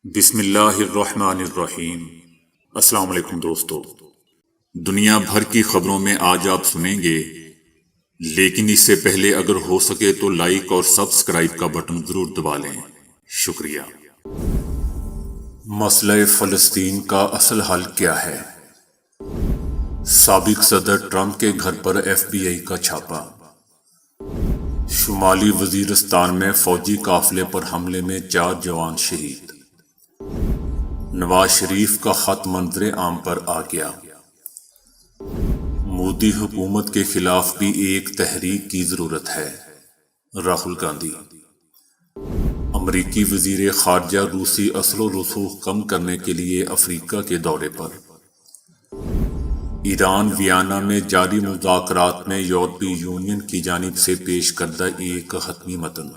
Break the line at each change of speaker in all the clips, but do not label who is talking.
بسم اللہ الرحمن الرحیم۔ السلام علیکم دوستو، دنیا بھر کی خبروں میں آج آپ سنیں گے، لیکن اس سے پہلے اگر ہو سکے تو لائک اور سبسکرائب کا بٹن ضرور دبا لیں۔ شکریہ۔ مسئلہ فلسطین کا اصل حل کیا ہے؟ سابق صدر ٹرمپ کے گھر پر ایف بی آئی کا چھاپا۔ شمالی وزیرستان میں فوجی قافلے پر حملے میں 4 جوان شہید۔ نواز شریف کا خط منظر عام پر آ گیا۔ مودی حکومت کے خلاف بھی ایک تحریک کی ضرورت ہے، راہل گاندھی۔ امریکی وزیر خارجہ روسی اثر و رسوخ کم کرنے کے لیے افریقہ کے دورے پر۔ ایران ویانا میں جاری مذاکرات میں یورپی یونین کی جانب سے پیش کردہ ایک حتمی متن۔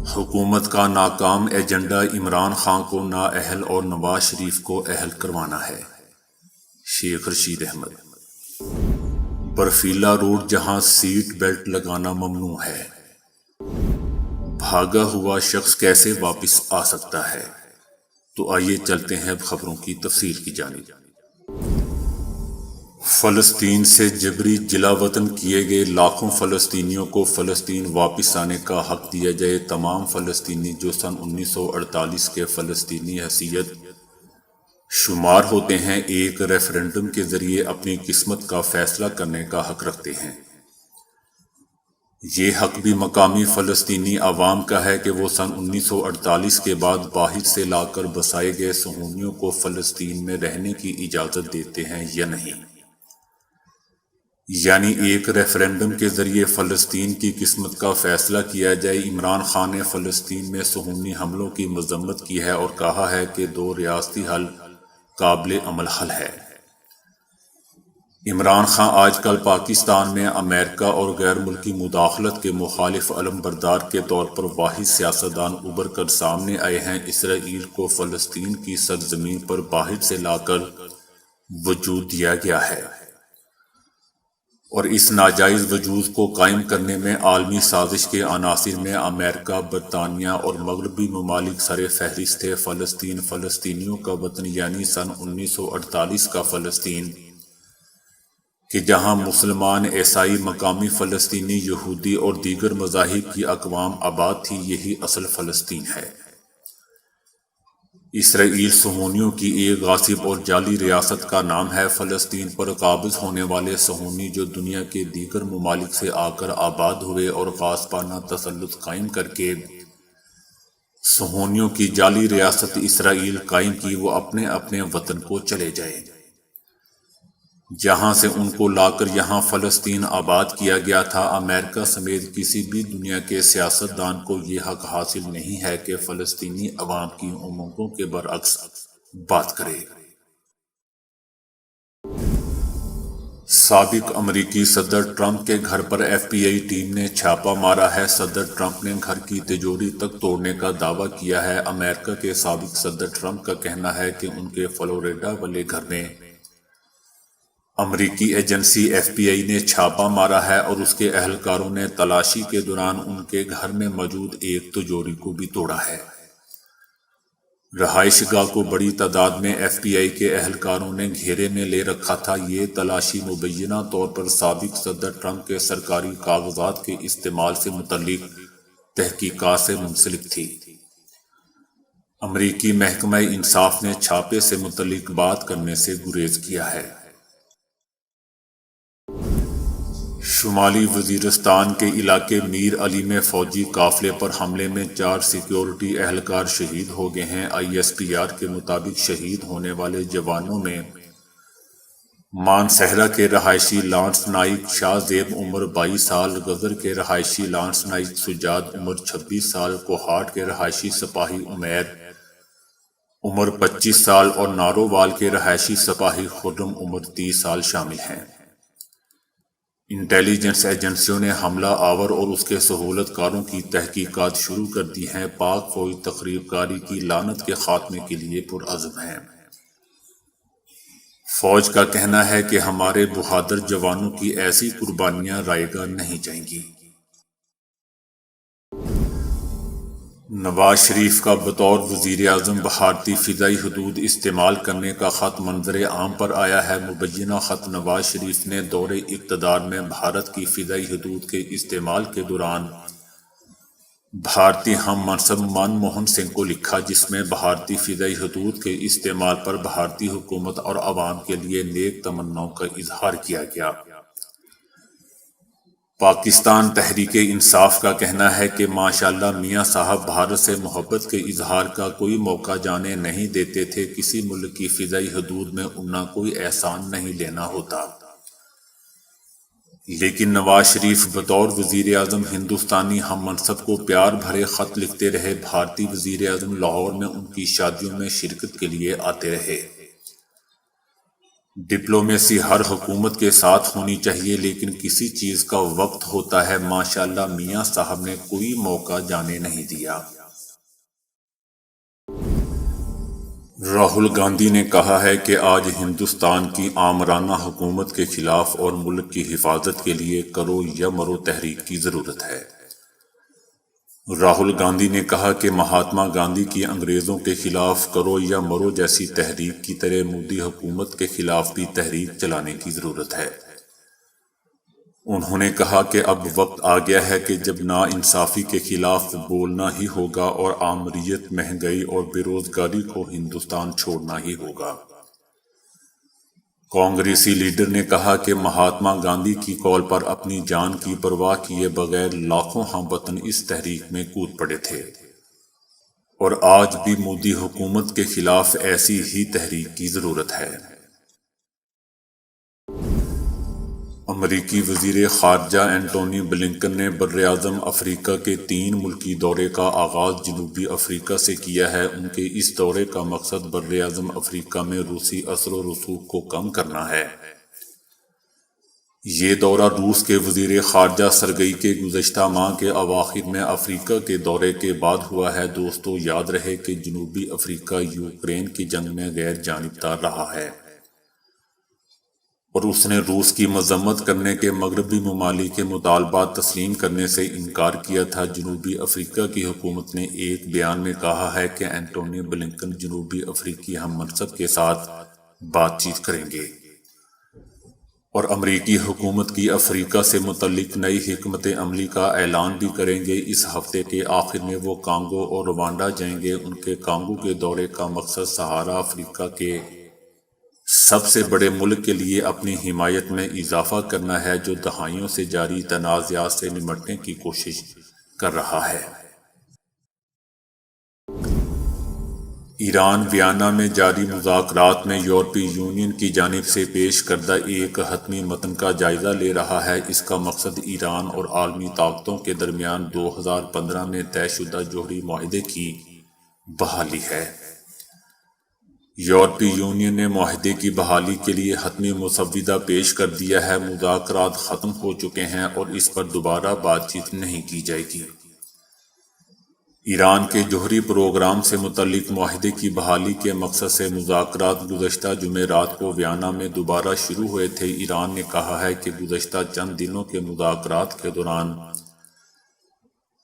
حکومت کا ناکام ایجنڈا عمران خان کو نااہل اور نواز شریف کو اہل کروانا ہے، شیخ رشید احمد۔ برفیلا روڈ جہاں سیٹ بیلٹ لگانا ممنوع ہے، بھاگا ہوا شخص کیسے واپس آ سکتا ہے؟ تو آئیے چلتے ہیں اب خبروں کی تفصیل کی جانب۔ فلسطین سے جبری جلا وطن کیے گئے لاکھوں فلسطینیوں کو فلسطین واپس آنے کا حق دیا جائے۔ تمام فلسطینی جو سن 1948 کے فلسطینی حیثیت شمار ہوتے ہیں، ایک ریفرنڈم کے ذریعے اپنی قسمت کا فیصلہ کرنے کا حق رکھتے ہیں۔ یہ حق بھی مقامی فلسطینی عوام کا ہے کہ وہ سن 1948 کے بعد باہر سے لا کر بسائے گئے صہیونیوں کو فلسطین میں رہنے کی اجازت دیتے ہیں یا نہیں۔ یعنی ایک ریفرنڈم کے ذریعے فلسطین کی قسمت کا فیصلہ کیا جائے۔ عمران خان نے فلسطین میں صہیونی حملوں کی مذمت کی ہے اور کہا ہے کہ 2 ریاستی حل قابل عمل حل ہے۔ عمران خان آج کل پاکستان میں امریکہ اور غیر ملکی مداخلت کے مخالف علم بردار کے طور پر واحد سیاستدان ابھر کر سامنے آئے ہیں۔ اسرائیل کو فلسطین کی سرزمین پر باہر سے لا کر وجود دیا گیا ہے اور اس ناجائز وجود کو قائم کرنے میں عالمی سازش کے عناصر میں امریکہ، برطانیہ اور مغربی ممالک سر فہرست تھے۔ فلسطین فلسطینیوں کا وطن یعنی سن 1948 کا فلسطین کہ جہاں مسلمان، عیسائی، مقامی فلسطینی، یہودی اور دیگر مذاہب کی اقوام آباد تھی، یہی اصل فلسطین ہے۔ اسرائیل صہیونیوں کی ایک غاصب اور جعلی ریاست کا نام ہے۔ فلسطین پر قابض ہونے والے صہیونی جو دنیا کے دیگر ممالک سے آ کر آباد ہوئے اور غاصبانہ تسلط قائم کر کے صہیونیوں کی جعلی ریاست اسرائیل قائم کی، وہ اپنے اپنے وطن کو چلے جائیں، جہاں سے ان کو لا کر یہاں فلسطین آباد کیا گیا تھا۔ امریکہ سمیت کسی بھی دنیا کے سیاستدان کو یہ حق حاصل نہیں ہے کہ فلسطینی عوام کی امنگوں کے برعکس بات کرے۔ سابق امریکی صدر ٹرمپ کے گھر پر ایف بی آئی ٹیم نے چھاپا مارا ہے۔ صدر ٹرمپ نے گھر کی تجوری تک توڑنے کا دعویٰ کیا ہے۔ امریکہ کے سابق صدر ٹرمپ کا کہنا ہے کہ ان کے فلوریڈا والے گھر میں امریکی ایجنسی ایف بی آئی نے چھاپا مارا ہے اور اس کے اہلکاروں نے تلاشی کے دوران ان کے گھر میں موجود ایک تجوری کو بھی توڑا ہے۔ رہائش گاہ کو بڑی تعداد میں ایف بی آئی کے اہلکاروں نے گھیرے میں لے رکھا تھا۔ یہ تلاشی مبینہ طور پر سابق صدر ٹرمپ کے سرکاری کاغذات کے استعمال سے متعلق تحقیقات سے منسلک تھی۔ امریکی محکمہ انصاف نے چھاپے سے متعلق بات کرنے سے گریز کیا ہے۔ شمالی وزیرستان کے علاقے میر علی میں فوجی قافلے پر حملے میں 4 سیکیورٹی اہلکار شہید ہو گئے ہیں۔ آئی ایس پی آر کے مطابق شہید ہونے والے جوانوں میں مانسہرہ کے رہائشی لانس نائک شاہ زیب عمر 22 سال، غزر کے رہائشی لانس نائک سجاد عمر 26 سال، کوہاٹ کے رہائشی سپاہی عمیر عمر 25 سال اور نارووال کے رہائشی سپاہی خرم عمر 30 سال شامل ہیں۔ انٹیلیجنس ایجنسیوں نے حملہ آور اور اس کے سہولت کاروں کی تحقیقات شروع کر دی ہیں۔ پاک فوج تخریب کاری کی لعنت کے خاتمے کے لیے پرعزم ہے۔ فوج کا کہنا ہے کہ ہمارے بہادر جوانوں کی ایسی قربانیاں رائیگاں نہیں جائیں گی۔ نواز شریف کا بطور وزیر اعظم بھارتی فضائی حدود استعمال کرنے کا خط منظر عام پر آیا ہے۔ مبینہ خط نواز شریف نے دور اقتدار میں بھارت کی فضائی حدود کے استعمال کے دوران بھارتی ہم منصب منموہن سنگھ کو لکھا، جس میں بھارتی فضائی حدود کے استعمال پر بھارتی حکومت اور عوام کے لیے نیک تمناؤں کا اظہار کیا گیا۔ پاکستان تحریک انصاف کا کہنا ہے کہ ماشاءاللہ میاں صاحب بھارت سے محبت کے اظہار کا کوئی موقع جانے نہیں دیتے تھے۔ کسی ملک کی فضائی حدود میں اڑنا کوئی احسان نہیں لینا ہوتا، لیکن نواز شریف بطور وزیر اعظم ہندوستانی ہم منصب کو پیار بھرے خط لکھتے رہے۔ بھارتی وزیر اعظم لاہور میں ان کی شادیوں میں شرکت کے لیے آتے رہے۔ ڈپلومیسی ہر حکومت کے ساتھ ہونی چاہیے، لیکن کسی چیز کا وقت ہوتا ہے۔ ماشاءاللہ میاں صاحب نے کوئی موقع جانے نہیں دیا۔ راہل گاندھی نے کہا ہے کہ آج ہندوستان کی آمرانہ حکومت کے خلاف اور ملک کی حفاظت کے لیے کرو یا مرو تحریک کی ضرورت ہے۔ راہل گاندھی نے کہا کہ مہاتما گاندھی کی انگریزوں کے خلاف کرو یا مرو جیسی تحریک کی طرح مودی حکومت کے خلاف بھی تحریک چلانے کی ضرورت ہے۔ انہوں نے کہا کہ اب وقت آ گیا ہے کہ جب ناانصافی کے خلاف بولنا ہی ہوگا اور آمریت، مہنگائی اور بے روزگاری کو ہندوستان چھوڑنا ہی ہوگا۔ کانگریسی لیڈر نے کہا کہ مہاتما گاندھی کی کال پر اپنی جان کی پرواہ کیے بغیر لاکھوں ہم وطن اس تحریک میں کود پڑے تھے، اور آج بھی مودی حکومت کے خلاف ایسی ہی تحریک کی ضرورت ہے۔ امریکی وزیر خارجہ اینٹونی بلنکن نے براعظم افریقہ کے 3 ملکی دورے کا آغاز جنوبی افریقہ سے کیا ہے۔ ان کے اس دورے کا مقصد براعظم افریقہ میں روسی اثر و رسوخ کو کم کرنا ہے۔ یہ دورہ روس کے وزیر خارجہ سرگئی کے گزشتہ ماہ کے اواخر میں افریقہ کے دورے کے بعد ہوا ہے۔ دوستو، یاد رہے کہ جنوبی افریقہ یوکرین کی جنگ میں غیر جانبدار رہا ہے، اور اس نے روس کی مذمت کرنے کے مغربی ممالک کے مطالبات تسلیم کرنے سے انکار کیا تھا۔ جنوبی افریقہ کی حکومت نے ایک بیان میں کہا ہے کہ اینٹونی بلنکن جنوبی افریقی ہم منصب کے ساتھ بات چیت کریں گے، اور امریکی حکومت کی افریقہ سے متعلق نئی حکمت عملی کا اعلان بھی کریں گے۔ اس ہفتے کے آخر میں وہ کانگو اور روانڈا جائیں گے۔ ان کے کانگو کے دورے کا مقصد سہارا افریقہ کے سب سے بڑے ملک کے لیے اپنی حمایت میں اضافہ کرنا ہے، جو دہائیوں سے جاری تنازعات سے نمٹنے کی کوشش کر رہا ہے۔ ایران ویانا میں جاری مذاکرات میں یورپی یونین کی جانب سے پیش کردہ ایک حتمی متن کا جائزہ لے رہا ہے۔ اس کا مقصد ایران اور عالمی طاقتوں کے درمیان 2015 میں طے شدہ جوہری معاہدے کی بحالی ہے۔ یورپی یونین نے معاہدے کی بحالی کے لیے حتمی مسودہ پیش کر دیا ہے۔ مذاکرات ختم ہو چکے ہیں اور اس پر دوبارہ بات چیت نہیں کی جائے گی۔ ایران کے جوہری پروگرام سے متعلق معاہدے کی بحالی کے مقصد سے مذاکرات گزشتہ جمعرات کو ویانا میں دوبارہ شروع ہوئے تھے۔ ایران نے کہا ہے کہ گزشتہ چند دنوں کے مذاکرات کے دوران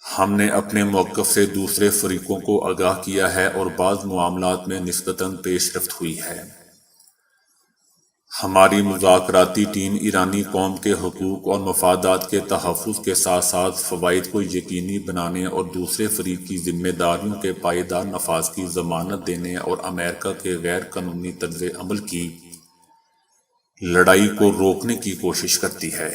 ہم نے اپنے موقف سے دوسرے فریقوں کو آگاہ کیا ہے اور بعض معاملات میں نسبتاً پیش رفت ہوئی ہے۔ ہماری مذاکراتی ٹیم ایرانی قوم کے حقوق اور مفادات کے تحفظ کے ساتھ ساتھ فوائد کو یقینی بنانے اور دوسرے فریق کی ذمہ داریوں کے پائیدار نفاذ کی ضمانت دینے اور امریکہ کے غیر قانونی طرز عمل کی لڑائی کو روکنے کی کوشش کرتی ہے۔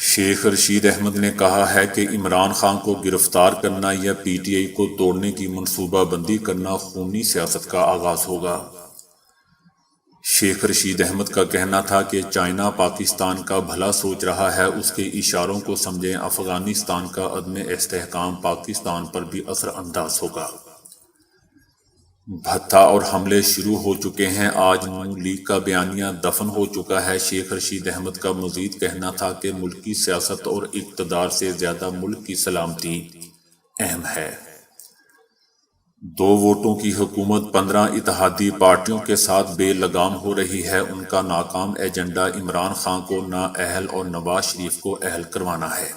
شیخ رشید احمد نے کہا ہے کہ عمران خان کو گرفتار کرنا یا پی ٹی آئی کو توڑنے کی منصوبہ بندی کرنا خونی سیاست کا آغاز ہوگا۔ شیخ رشید احمد کا کہنا تھا کہ چائنا پاکستان کا بھلا سوچ رہا ہے، اس کے اشاروں کو سمجھیں۔ افغانستان کا عدم استحکام پاکستان پر بھی اثر انداز ہوگا۔ بھتہ اور حملے شروع ہو چکے ہیں، آج نون لیگ کا بیانیہ دفن ہو چکا ہے۔ شیخ رشید احمد کا مزید کہنا تھا کہ ملکی سیاست اور اقتدار سے زیادہ ملک کی سلامتی اہم ہے۔ 2 ووٹوں کی حکومت 15 اتحادی پارٹیوں کے ساتھ بے لگام ہو رہی ہے۔ ان کا ناکام ایجنڈا عمران خان کو نااہل اور نواز شریف کو اہل کروانا ہے۔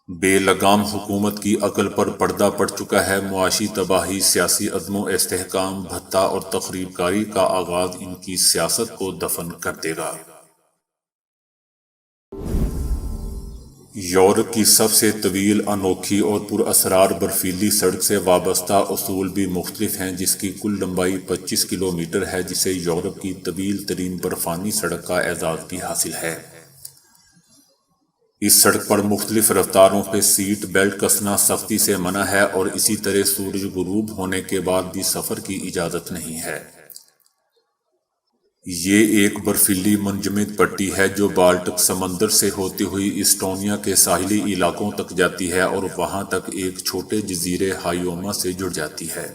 بے لگام حکومت کی عقل پر پردہ پڑ چکا ہے۔ معاشی تباہی، سیاسی عدم و استحکام، بھتہ اور تخریب کاری کا آغاز ان کی سیاست کو دفن کر دے گا۔ یورپ کی سب سے طویل، انوکھی اور پر اسرار برفیلی سڑک سے وابستہ اصول بھی مختلف ہیں، جس کی کل لمبائی 25 کلومیٹر ہے، جسے یورپ کی طویل ترین برفانی سڑک کا اعزاز بھی حاصل ہے۔ اس سڑک پر مختلف رفتاروں پہ سیٹ بیلٹ کسنا سختی سے منع ہے، اور اسی طرح سورج غروب ہونے کے بعد بھی سفر کی اجازت نہیں ہے۔ یہ ایک برفیلی منجمد پٹی ہے جو بالٹک سمندر سے ہوتی ہوئی اسٹونیا کے ساحلی علاقوں تک جاتی ہے اور وہاں تک ایک چھوٹے جزیرے ہائیوما سے جڑ جاتی ہے۔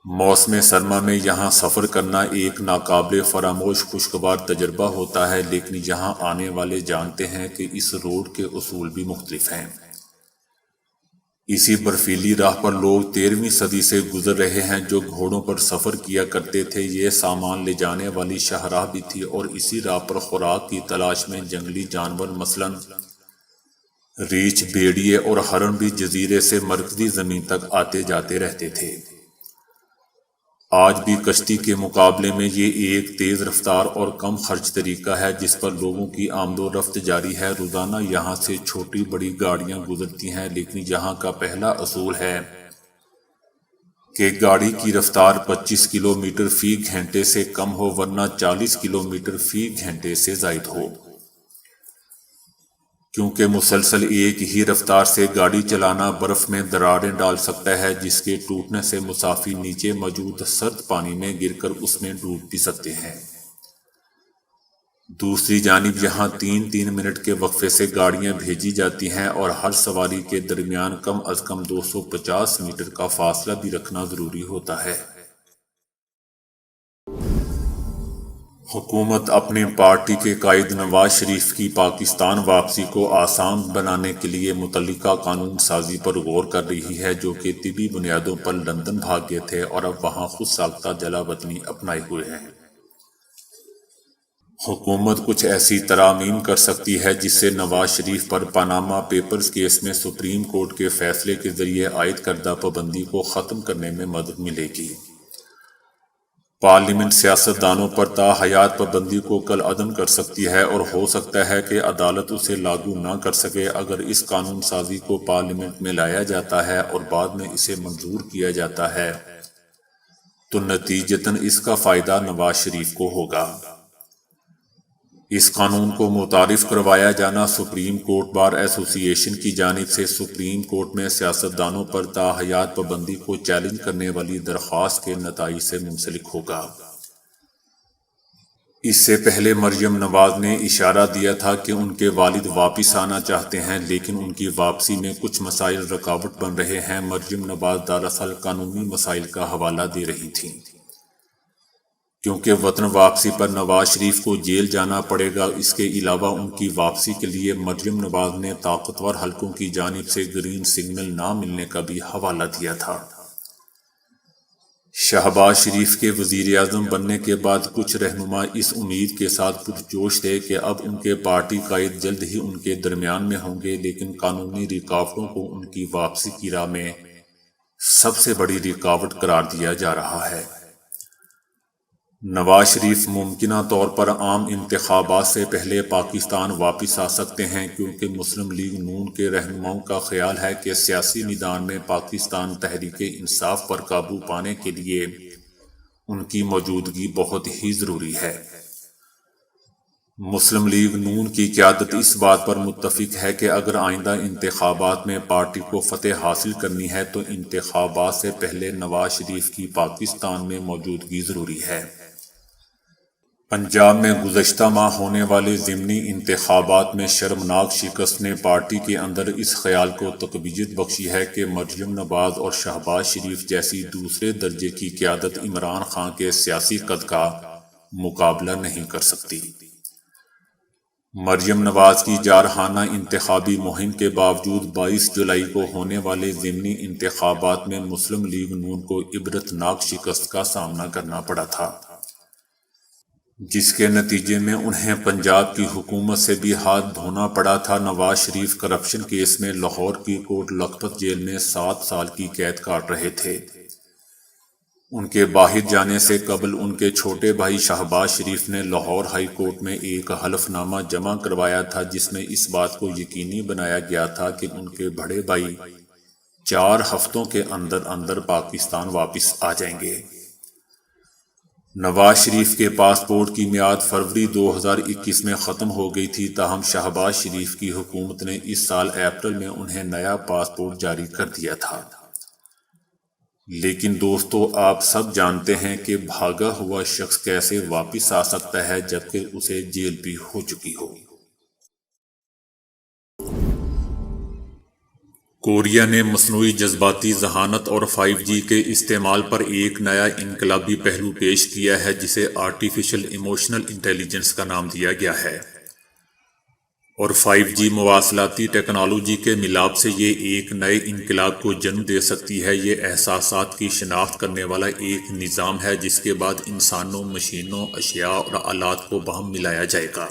موسم سرما میں یہاں سفر کرنا ایک ناقابل فراموش خوشگوار تجربہ ہوتا ہے، لیکن یہاں آنے والے جانتے ہیں کہ اس روڈ کے اصول بھی مختلف ہیں۔ اسی برفیلی راہ پر لوگ 13ویں صدی سے گزر رہے ہیں۔ جو گھوڑوں پر سفر کیا کرتے تھے، یہ سامان لے جانے والی شاہراہ بھی تھی، اور اسی راہ پر خوراک کی تلاش میں جنگلی جانور مثلاً ریچھ، بھیڑیے اور ہرن بھی جزیرے سے مرکزی زمین تک آتے جاتے رہتے تھے۔ آج بھی کشتی کے مقابلے میں یہ ایک تیز رفتار اور کم خرچ طریقہ ہے جس پر لوگوں کی آمد و رفت جاری ہے۔ روزانہ یہاں سے چھوٹی بڑی گاڑیاں گزرتی ہیں، لیکن یہاں کا پہلا اصول ہے کہ گاڑی کی رفتار 25 کلومیٹر فی گھنٹے سے کم ہو، ورنہ 40 کلومیٹر فی گھنٹے سے زائد ہو۔ کیونکہ مسلسل ایک ہی رفتار سے گاڑی چلانا برف میں دراڑیں ڈال سکتا ہے، جس کے ٹوٹنے سے مسافر نیچے موجود سرد پانی میں گر کر اس میں ڈوب بھی سکتے ہیں۔ دوسری جانب یہاں 3 منٹ کے وقفے سے گاڑیاں بھیجی جاتی ہیں، اور ہر سواری کے درمیان کم از کم 250 میٹر کا فاصلہ بھی رکھنا ضروری ہوتا ہے۔ حکومت اپنے پارٹی کے قائد نواز شریف کی پاکستان واپسی کو آسان بنانے کے لیے متعلقہ قانون سازی پر غور کر رہی ہے، جو کہ طبی بنیادوں پر لندن بھاگ گئے تھے اور اب وہاں خود ساختہ جلا وطنی اپنائے ہوئے ہیں۔ حکومت کچھ ایسی ترامیم کر سکتی ہے جس سے نواز شریف پر پاناما پیپرز کیس میں سپریم کورٹ کے فیصلے کے ذریعے عائد کردہ پابندی کو ختم کرنے میں مدد ملے گی۔ پارلیمنٹ سیاستدانوں پر تا حیات پابندی کو کالعدم کر سکتی ہے، اور ہو سکتا ہے کہ عدالت اسے لاگو نہ کر سکے۔ اگر اس قانون سازی کو پارلیمنٹ میں لایا جاتا ہے اور بعد میں اسے منظور کیا جاتا ہے تو نتیجتاً اس کا فائدہ نواز شریف کو ہوگا۔ اس قانون کو متعارف کروایا جانا سپریم کورٹ بار ایسوسی ایشن کی جانب سے سپریم کورٹ میں سیاستدانوں پر تا حیات پابندی کو چیلنج کرنے والی درخواست کے نتائج سے منسلک ہوگا۔ اس سے پہلے مریم نواز نے اشارہ دیا تھا کہ ان کے والد واپس آنا چاہتے ہیں، لیکن ان کی واپسی میں کچھ مسائل رکاوٹ بن رہے ہیں۔ مریم نواز دراصل قانونی مسائل کا حوالہ دے رہی تھیں، کیونکہ وطن واپسی پر نواز شریف کو جیل جانا پڑے گا۔ اس کے علاوہ ان کی واپسی کے لیے مریم نواز نے طاقتور حلقوں کی جانب سے گرین سگنل نہ ملنے کا بھی حوالہ دیا تھا۔ شہباز شریف کے وزیر اعظم بننے کے بعد کچھ رہنما اس امید کے ساتھ پرجوش تھے کہ اب ان کے پارٹی قائد جلد ہی ان کے درمیان میں ہوں گے، لیکن قانونی رکاوٹوں کو ان کی واپسی کی راہ میں سب سے بڑی رکاوٹ قرار دیا جا رہا ہے۔ نواز شریف ممکنہ طور پر عام انتخابات سے پہلے پاکستان واپس آ سکتے ہیں، کیونکہ مسلم لیگ نون کے رہنماؤں کا خیال ہے کہ سیاسی میدان میں پاکستان تحریک انصاف پر قابو پانے کے لیے ان کی موجودگی بہت ہی ضروری ہے۔ مسلم لیگ نون کی قیادت اس بات پر متفق ہے کہ اگر آئندہ انتخابات میں پارٹی کو فتح حاصل کرنی ہے تو انتخابات سے پہلے نواز شریف کی پاکستان میں موجودگی ضروری ہے۔ پنجاب میں گزشتہ ماہ ہونے والے ضمنی انتخابات میں شرمناک شکست نے پارٹی کے اندر اس خیال کو تقویت بخشی ہے کہ مریم نواز اور شہباز شریف جیسی دوسرے درجے کی قیادت عمران خان کے سیاسی قد کا مقابلہ نہیں کر سکتی۔ مریم نواز کی جارحانہ انتخابی مہم کے باوجود 22 جولائی کو ہونے والے ضمنی انتخابات میں مسلم لیگ نون کو عبرتناک شکست کا سامنا کرنا پڑا تھا۔ جس کے نتیجے میں انہیں پنجاب کی حکومت سے بھی ہاتھ دھونا پڑا تھا۔ نواز شریف کرپشن کیس میں لاہور کی کوٹ لکھپت جیل میں 7 سال کی قید کاٹ رہے تھے۔ ان کے باہر جانے سے قبل ان کے چھوٹے بھائی شہباز شریف نے لاہور ہائی کورٹ میں ایک حلف نامہ جمع کروایا تھا، جس میں اس بات کو یقینی بنایا گیا تھا کہ ان کے بڑے بھائی 4 ہفتوں کے اندر اندر پاکستان واپس آ جائیں گے۔ نواز شریف کے پاسپورٹ کی میعاد فروری 2021 میں ختم ہو گئی تھی، تاہم شہباز شریف کی حکومت نے اس سال اپریل میں انہیں نیا پاسپورٹ جاری کر دیا تھا۔ لیکن دوستو، آپ سب جانتے ہیں کہ بھاگا ہوا شخص کیسے واپس آ سکتا ہے جبکہ اسے جیل بھی ہو چکی ہو۔ کوریا نے مصنوعی جذباتی ذہانت اور 5G کے استعمال پر ایک نیا انقلابی پہلو پیش کیا ہے، جسے آرٹیفیشل ایموشنل انٹیلیجنس کا نام دیا گیا ہے، اور 5G مواصلاتی ٹیکنالوجی کے ملاپ سے یہ ایک نئے انقلاب کو جنم دے سکتی ہے۔ یہ احساسات کی شناخت کرنے والا ایک نظام ہے جس کے بعد انسانوں، مشینوں، اشیاء اور آلات کو باہم ملایا جائے گا۔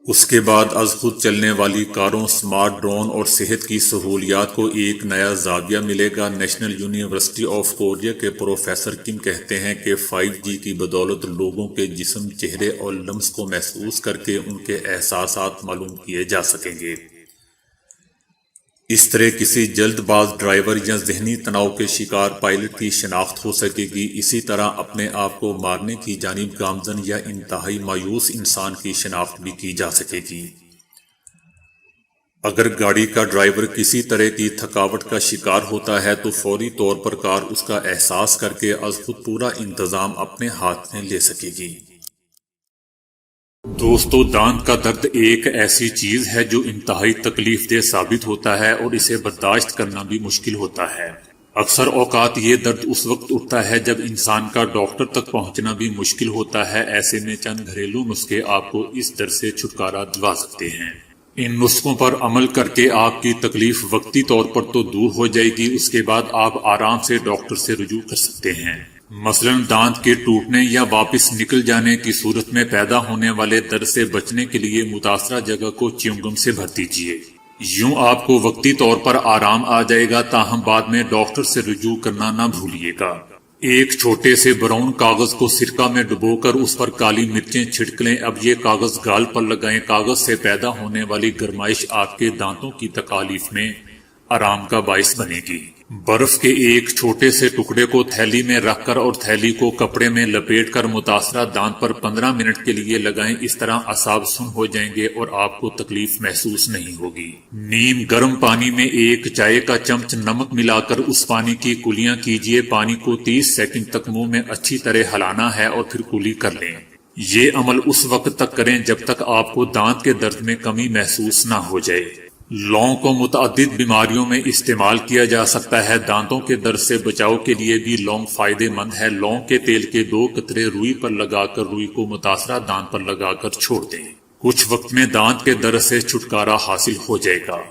اس کے بعد از خود چلنے والی کاروں، سمارٹ ڈرون اور صحت کی سہولیات کو ایک نیا زاویہ ملے گا۔ نیشنل یونیورسٹی آف کوریا کے پروفیسر کم کہتے ہیں کہ 5G کی بدولت لوگوں کے جسم، چہرے اور لمس کو محسوس کر کے ان کے احساسات معلوم کیے جا سکیں گے۔ اس طرح کسی جلد باز ڈرائیور یا ذہنی تناؤ کے شکار پائلٹ کی شناخت ہو سکے گی۔ اسی طرح اپنے آپ کو مارنے کی جانب گامزن یا انتہائی مایوس انسان کی شناخت بھی کی جا سکے گی۔ اگر گاڑی کا ڈرائیور کسی طرح کی تھکاوٹ کا شکار ہوتا ہے تو فوری طور پر کار اس کا احساس کر کے از خود پورا انتظام اپنے ہاتھ میں لے سکے گی۔ دوستو، دانت کا درد ایک ایسی چیز ہے جو انتہائی تکلیف دہ ثابت ہوتا ہے اور اسے برداشت کرنا بھی مشکل ہوتا ہے۔ اکثر اوقات یہ درد اس وقت اٹھتا ہے جب انسان کا ڈاکٹر تک پہنچنا بھی مشکل ہوتا ہے۔ ایسے میں چند گھریلو نسخے آپ کو اس درد سے چھٹکارا دلوا سکتے ہیں۔ ان نسخوں پر عمل کر کے آپ کی تکلیف وقتی طور پر تو دور ہو جائے گی، اس کے بعد آپ آرام سے ڈاکٹر سے رجوع کر سکتے ہیں۔ مثلا دانت کے ٹوٹنے یا واپس نکل جانے کی صورت میں پیدا ہونے والے درد سے بچنے کے لیے متاثرہ جگہ کو چیونگم سے بھر دیجیے۔ یوں آپ کو وقتی طور پر آرام آ جائے گا، تاہم بعد میں ڈاکٹر سے رجوع کرنا نہ بھولیے گا۔ ایک چھوٹے سے براؤن کاغذ کو سرکہ میں ڈبو کر اس پر کالی مرچیں چھڑک لیں۔ اب یہ کاغذ گال پر لگائیں۔ کاغذ سے پیدا ہونے والی گرمائش آپ کے دانتوں کی تکالیف میں آرام کا باعث بنے گی۔ برف کے ایک چھوٹے سے ٹکڑے کو تھیلی میں رکھ کر اور تھیلی کو کپڑے میں لپیٹ کر متاثرہ دانت پر 15 منٹ کے لیے لگائیں۔ اس طرح اعصاب سن ہو جائیں گے اور آپ کو تکلیف محسوس نہیں ہوگی۔ نیم گرم پانی میں ایک چائے کا چمچ نمک ملا کر اس پانی کی کلیاں کیجیے۔ پانی کو 30 سیکنڈ تک منہ میں اچھی طرح ہلانا ہے اور پھر کلی کر لیں۔ یہ عمل اس وقت تک کریں جب تک آپ کو دانت کے درد میں کمی محسوس نہ ہو جائے۔ لونگ کو متعدد بیماریوں میں استعمال کیا جا سکتا ہے۔ دانتوں کے درد سے بچاؤ کے لیے بھی لونگ فائدے مند ہے۔ لونگ کے تیل کے 2 قطرے روئی پر لگا کر روئی کو متاثرہ دانت پر لگا کر چھوڑ دیں۔ کچھ وقت میں دانت کے درد سے چھٹکارا حاصل ہو جائے گا۔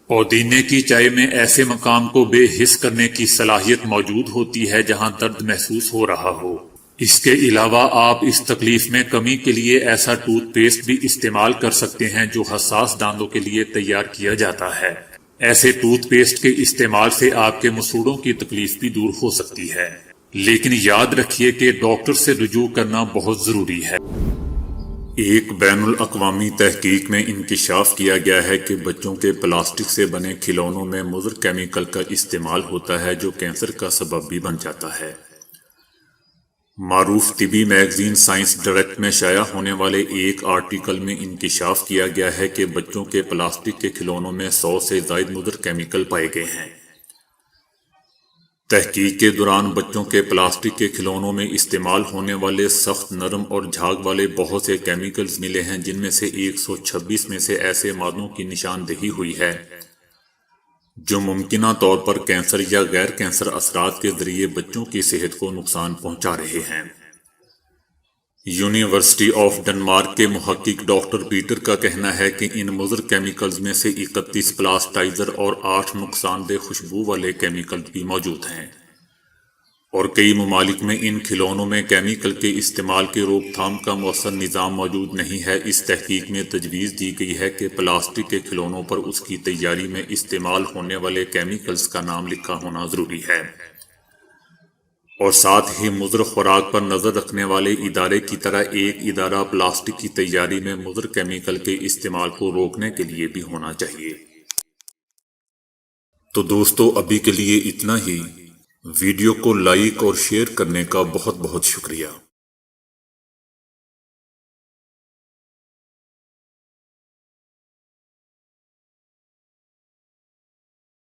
پودینے کی چائے میں ایسے مقام کو بے حس کرنے کی صلاحیت موجود ہوتی ہے جہاں درد محسوس ہو رہا ہو۔ اس کے علاوہ آپ اس تکلیف میں کمی کے لیے ایسا ٹوتھ پیسٹ بھی استعمال کر سکتے ہیں جو حساس دانتوں کے لیے تیار کیا جاتا ہے۔ ایسے ٹوتھ پیسٹ کے استعمال سے آپ کے مسوڑوں کی تکلیف بھی دور ہو سکتی ہے، لیکن یاد رکھیے کہ ڈاکٹر سے رجوع کرنا بہت ضروری ہے۔ ایک بین الاقوامی تحقیق میں انکشاف کیا گیا ہے کہ بچوں کے پلاسٹک سے بنے کھلونوں میں مضر کیمیکل کا استعمال ہوتا ہے جو کینسر کا سبب بھی بن جاتا ہے۔ معروف طبی میگزین سائنس ڈائریکٹ میں شائع ہونے والے ایک آرٹیکل میں انکشاف کیا گیا ہے کہ بچوں کے پلاسٹک کے کھلونوں میں 100 سے زائد مضر کیمیکل پائے گئے ہیں۔ تحقیق کے دوران بچوں کے پلاسٹک کے کھلونوں میں استعمال ہونے والے سخت، نرم اور جھاگ والے بہت سے کیمیکلز ملے ہیں، جن میں سے 126 میں سے ایسے مادوں کی نشاندہی ہوئی ہے جو ممکنہ طور پر کینسر یا غیر کینسر اثرات کے ذریعے بچوں کی صحت کو نقصان پہنچا رہے ہیں۔ یونیورسٹی آف ڈنمارک کے محقق ڈاکٹر پیٹر کا کہنا ہے کہ ان مضر کیمیکلز میں سے 31 پلاسٹائزر اور 8 نقصان دہ خوشبو والے کیمیکل بھی موجود ہیں۔ اور کئی ممالک میں ان کھلونوں میں کیمیکل کے استعمال کی روک تھام کا مؤثر نظام موجود نہیں ہے۔ اس تحقیق میں تجویز دی گئی ہے کہ پلاسٹک کے کھلونوں پر اس کی تیاری میں استعمال ہونے والے کیمیکلز کا نام لکھا ہونا ضروری ہے، اور ساتھ ہی مضر خوراک پر نظر رکھنے والے ادارے کی طرح ایک ادارہ پلاسٹک کی تیاری میں مضر کیمیکل کے استعمال کو روکنے کے لیے بھی ہونا چاہیے۔ تو دوستو، ابھی کے لیے اتنا ہی۔ ویڈیو کو لائک اور شیئر کرنے کا بہت بہت شکریہ۔